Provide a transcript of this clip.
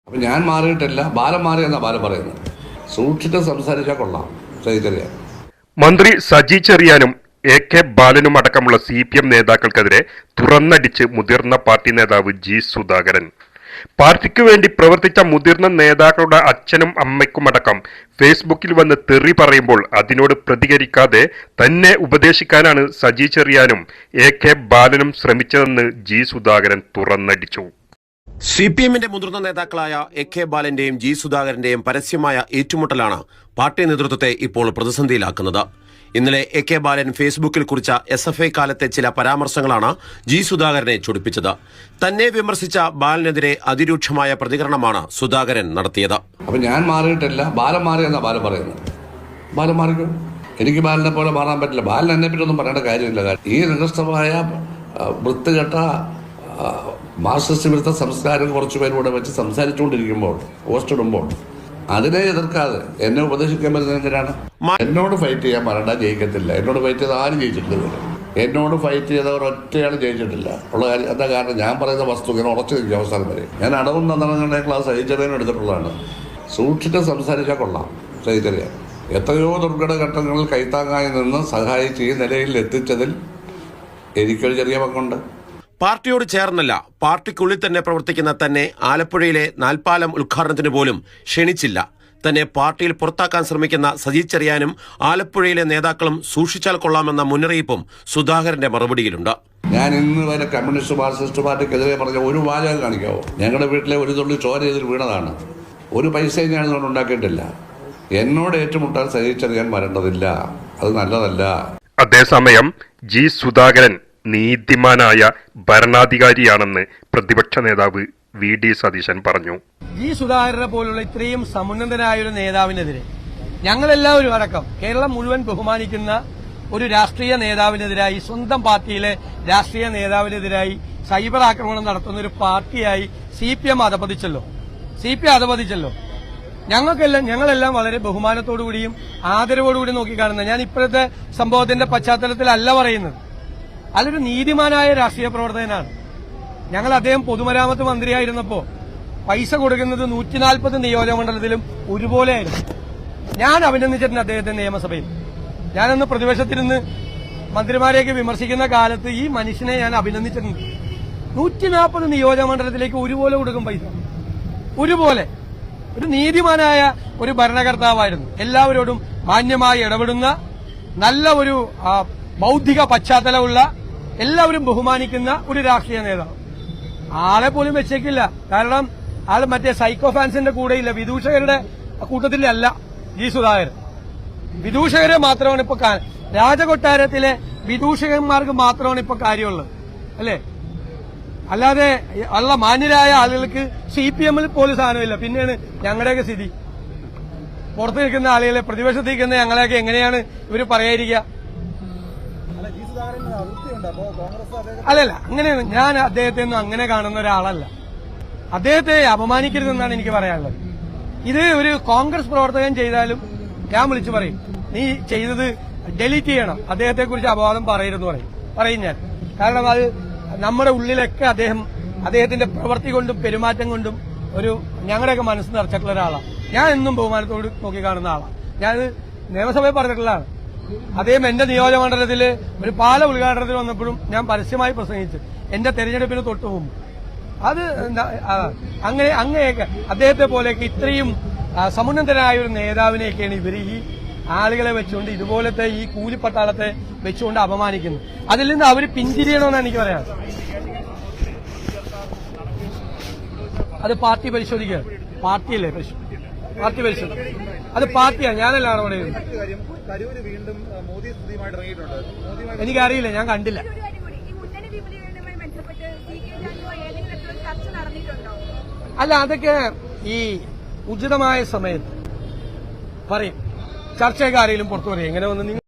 അപ്പം ഞാൻ മാറിയിട്ടില്ല, ബാലൻ മാറിയെന്നാ ബാലൻ പറയുന്നത്. സൂക്ഷിച്ച് സംസാരിച്ചാൽ കൊള്ളാം. സജിച്ചെറിയാൻ മന്ത്രി സജി ചെറിയാനും എ കെ ബാലനും അടക്കമുള്ള CPM നേതാക്കൾക്കെതിരെ തുറന്നടിച്ച് മുതിർന്ന പാർട്ടി നേതാവ് ജി സുധാകരൻ. പാർട്ടിക്ക് വേണ്ടി പ്രവർത്തിച്ച മുതിർന്ന നേതാക്കളുടെ അച്ഛനും അമ്മയ്ക്കുമടക്കം ഫേസ്ബുക്കിൽ വന്ന് തെറി പറയുമ്പോൾ അതിനോട് പ്രതികരിക്കാതെ തന്നെ ഉപദേശിക്കാനാണ് സജി ചെറിയാനും എ കെ ബാലനും ശ്രമിച്ചതെന്ന് ജി സുധാകരൻ തുറന്നടിച്ചു. CPMന്റെ മുതിർന്ന നേതാക്കളായ എ കെ ബാലന്റെയും ജി സുധാകരന്റെയും പരസ്യമായ ഏറ്റുമുട്ടലാണ് പാർട്ടി നേതൃത്വത്തെ ഇപ്പോൾ പ്രതിസന്ധിയിലാക്കുന്നത്. ഇന്നലെ എ കെ ബാലൻ ഫേസ്ബുക്കിൽ കുറിച്ച SFI കാലത്തെ ചില പരാമർശങ്ങളാണ് ജി സുധാകരനെ ചൊടിപ്പിച്ചത്. തന്നെ വിമർശിച്ച ബാലനെതിരെ അതിരൂക്ഷമായ പ്രതികരണമാണ് സുധാകരൻ നടത്തിയത്. അപ്പം ഞാൻ മാറിയിട്ടില്ല, ബാലൻ മാറിയെന്നാ ബാലൻ പറയുന്നത്. ബാലൻ മാറിക്കും, എനിക്ക് ബാലനെ പോലെ മാറാൻ പറ്റില്ല. ബാലൻ എന്നെ പറ്റൊന്നും പറയേണ്ട കാര്യമില്ല. ഈ നികൃഷ്ടമായ വൃത്തികെട്ട മാർക്സിസ്റ്റ് വിരുദ്ധ സംസ്കാരം കുറച്ചു പേരൂടെ വെച്ച് സംസാരിച്ചുകൊണ്ടിരിക്കുമ്പോൾ, പോസ്റ്റ് ഇടുമ്പോൾ അതിനെ എതിർക്കാതെ എന്നെ ഉപദേശിക്കാൻ പറ്റുന്നത് എന്തിനാണ്? എന്നോട് ഫൈറ്റ് ചെയ്യാൻ പറയണ്ട, ജയിക്കത്തില്ല. എന്നോട് ഫൈറ്റ് ചെയ്ത ആരും ജയിച്ചിട്ടില്ല. എന്നോട് ഫൈറ്റ് ചെയ്തവർ ഒറ്റയാൾ ജയിച്ചിട്ടില്ല. ഉള്ള കാര്യം എന്താ? കാരണം ഞാൻ പറയുന്ന വസ്തു ഇങ്ങനെ ഉറച്ചു നിൽക്കും അവസാനം വരെ. ഞാൻ അടവും നന്നങ്ങളുടെ ക്ലാസ് സഹിച്ചറിയാനും എടുത്തിട്ടുള്ളതാണ്. സൂക്ഷിച്ച് സംസാരിച്ചാൽ കൊള്ളാം. സഹിച്ചറിയാൻ എത്രയോ ദുർഘട ഘട്ടങ്ങളിൽ കൈത്താങ്ങായി നിന്ന് സഹായിച്ച് ഈ നിലയിൽ എത്തിച്ചതിൽ എനിക്കൊരു ചെറിയ പങ്കുണ്ട്. പാർട്ടിയോട് ചേർന്നല്ല, പാർട്ടിക്കുള്ളിൽ തന്നെ പ്രവർത്തിക്കുന്ന തന്നെ ആലപ്പുഴയിലെ നാൽപ്പാലം ഉദ്ഘാടനത്തിന് പോലും ക്ഷണിച്ചില്ല. തന്നെ പാർട്ടിയിൽ പുറത്താക്കാൻ ശ്രമിക്കുന്ന സജി ചെറിയാനും ആലപ്പുഴയിലെ നേതാക്കളും സൂക്ഷിച്ചാൽ കൊള്ളാമെന്ന മുന്നറിയിപ്പും സുധാകരന്റെ മറുപടിയിലുണ്ട്. ഞാൻ ഇന്ന് വരെ കമ്മ്യൂണിസ്റ്റ് മാർക്സിസ്റ്റ് പാർട്ടിക്കെതിരെ പറഞ്ഞ ഒരു വാചകം കാണിക്കാവോ? ഞങ്ങളുടെ വീട്ടിലെ ഒരു തുള്ളി ചോര ചെയ്തിട്ട് വീണതാണ്. ഒരു പൈസയും ഞാൻ അതുകൊണ്ട് ഉണ്ടാക്കിയിട്ടില്ല. എന്നോട് ഏറ്റുമുട്ടാൻ സജി ചെറിയാൻ വരേണ്ടതില്ല, അത് നല്ലതല്ല. അതേസമയം ജി സുധാകരൻ നീതിമാനായ ഭരണാധികാരിയാണെന്ന് പ്രതിപക്ഷ നേതാവ് VD സതീശൻ പറഞ്ഞു. ജി സുധാകരനെ പോലുള്ള ഇത്രയും സമുന്നതനായ ഒരു നേതാവിനെതിരെ ഞങ്ങളെല്ലാവരും അടക്കം കേരളം മുഴുവൻ ബഹുമാനിക്കുന്ന ഒരു രാഷ്ട്രീയ നേതാവിനെതിരായി, സ്വന്തം പാർട്ടിയിലെ രാഷ്ട്രീയ നേതാവിനെതിരായി സൈബർ ആക്രമണം നടത്തുന്ന ഒരു പാർട്ടിയായി CPM അധപതിച്ചല്ലോ. ഞങ്ങളെല്ലാം വളരെ ബഹുമാനത്തോടുകൂടിയും ആദരവോടുകൂടി നോക്കിക്കാണുന്നത്. ഞാൻ ഇപ്പോഴത്തെ സംഭവത്തിന്റെ പശ്ചാത്തലത്തിലല്ല പറയുന്നത്. അതൊരു നീതിമാനായ രാഷ്ട്രീയ പ്രവർത്തകനാണ്. ഞങ്ങൾ അദ്ദേഹം പൊതുമരാമത്ത് മന്ത്രിയായിരുന്നപ്പോൾ പൈസ കൊടുക്കുന്നത് 140 നിയോജകമണ്ഡലത്തിലും ഒരുപോലെയായിരുന്നു. ഞാൻ അഭിനന്ദിച്ചിട്ടുണ്ട് അദ്ദേഹത്തെ നിയമസഭയിൽ. ഞാനന്ന് പ്രതിപക്ഷത്തിരുന്ന് മന്ത്രിമാരെയൊക്കെ വിമർശിക്കുന്ന കാലത്ത് ഈ മനുഷ്യനെ ഞാൻ അഭിനന്ദിച്ചിട്ടുണ്ട്. 140 നിയോജകമണ്ഡലത്തിലേക്ക് ഒരുപോലെ കൊടുക്കും പൈസ, ഒരുപോലെ. ഒരു നീതിമാനായ ഒരു ഭരണകർത്താവായിരുന്നു. എല്ലാവരോടും മാന്യമായി ഇടപെടുന്ന, നല്ല ഒരു ബൗദ്ധിക പശ്ചാത്തലമുള്ള, എല്ലാവരും ബഹുമാനിക്കുന്ന ഒരു രാഷ്ട്രീയ നേതാവ്. ആളെ പോലും വെച്ചേക്കില്ല. കാരണം ആൾ മറ്റേ സൈക്കോ ഫാൻസിന്റെ കൂടെയില്ല, വിദൂഷകരുടെ കൂട്ടത്തിലല്ല ജി സുധാകരൻ. വിദൂഷകരെ മാത്രമാണ് ഇപ്പൊ രാജകൊട്ടാരത്തിലെ വിദൂഷകന്മാർക്ക് മാത്രമാണ് ഇപ്പൊ കാര്യമുള്ളത്, അല്ലേ? അല്ലാതെ ഉള്ള മാന്യരായ ആളുകൾക്ക് CPMൽ പോലും സാധനമില്ല. പിന്നെയാണ് ഞങ്ങളുടെയൊക്കെ സ്ഥിതി. പുറത്തു നിൽക്കുന്ന ആളുകളെ, പ്രതിപക്ഷത്ത് നിൽക്കുന്ന ഞങ്ങളെയൊക്കെ എങ്ങനെയാണ് ഇവർ പറയാതിരിക്കുക? അല്ലല്ല, അങ്ങനെയാണ്. ഞാൻ അദ്ദേഹത്തെ ഒന്നും അങ്ങനെ കാണുന്ന ഒരാളല്ല. അദ്ദേഹത്തെ അപമാനിക്കരുതെന്നാണ് എനിക്ക് പറയാനുള്ളത്. ഇത് ഒരു കോൺഗ്രസ് പ്രവർത്തകൻ ചെയ്താലും ഞാൻ വിളിച്ചു പറയും, നീ ചെയ്തത് ഡെലീറ്റ് ചെയ്യണം, അദ്ദേഹത്തെക്കുറിച്ച് അപവാദം പറയരുതെന്ന് പറയും ഞാൻ. കാരണം അത് നമ്മുടെ ഉള്ളിലൊക്കെ അദ്ദേഹത്തിന്റെ പ്രവൃത്തി കൊണ്ടും പെരുമാറ്റം കൊണ്ടും ഞങ്ങളുടെയൊക്കെ മനസ്സ് നിറച്ചിട്ടുള്ള ഒരാളാണ്. ഞാൻ എന്നും ബഹുമാനത്തോട് നോക്കിക്കാണുന്ന ആളാണ്. ഞാൻ നിയമസഭയിൽ പറഞ്ഞിട്ടുള്ളതാണ്. അദ്ദേഹം എന്റെ നിയോജകമണ്ഡലത്തിൽ ഒരു പാല ഉദ്ഘാടനത്തിൽ വന്നപ്പോഴും ഞാൻ പരസ്യമായി പ്രസംഗിച്ചു, എന്റെ തെരഞ്ഞെടുപ്പിന് തൊട്ടു മുമ്പ്. അത് അങ്ങനെയൊക്കെ അദ്ദേഹത്തെ പോലെയൊക്കെ ഇത്രയും സമുന്നതനായ ഒരു നേതാവിനെയൊക്കെയാണ് ഇവർ ഈ ആളുകളെ വെച്ചുകൊണ്ട്, ഇതുപോലത്തെ ഈ കൂലിപ്പട്ടാളത്തെ വെച്ചുകൊണ്ട് അപമാനിക്കുന്നത്. അതിൽ നിന്ന് അവർ പിന്തിരിയണമെന്നാണ് എനിക്ക് പറയാം. അത് പാർട്ടി പരിശോധിക്കുകയാണ്. പാർട്ടിയല്ലേ പാർട്ടി പരിശോധിക്കും. അത് പാർട്ടിയാണ്, ഞാനല്ല അവിടെ. എനിക്കറിയില്ല, ഞാൻ കണ്ടില്ല. അല്ല, അതൊക്കെ ഈ ഉചിതമായ സമയത്ത് പറയും. ചർച്ചയൊക്കെ ആരെങ്കിലും പുറത്തു പറയും. എങ്ങനെ വന്ന്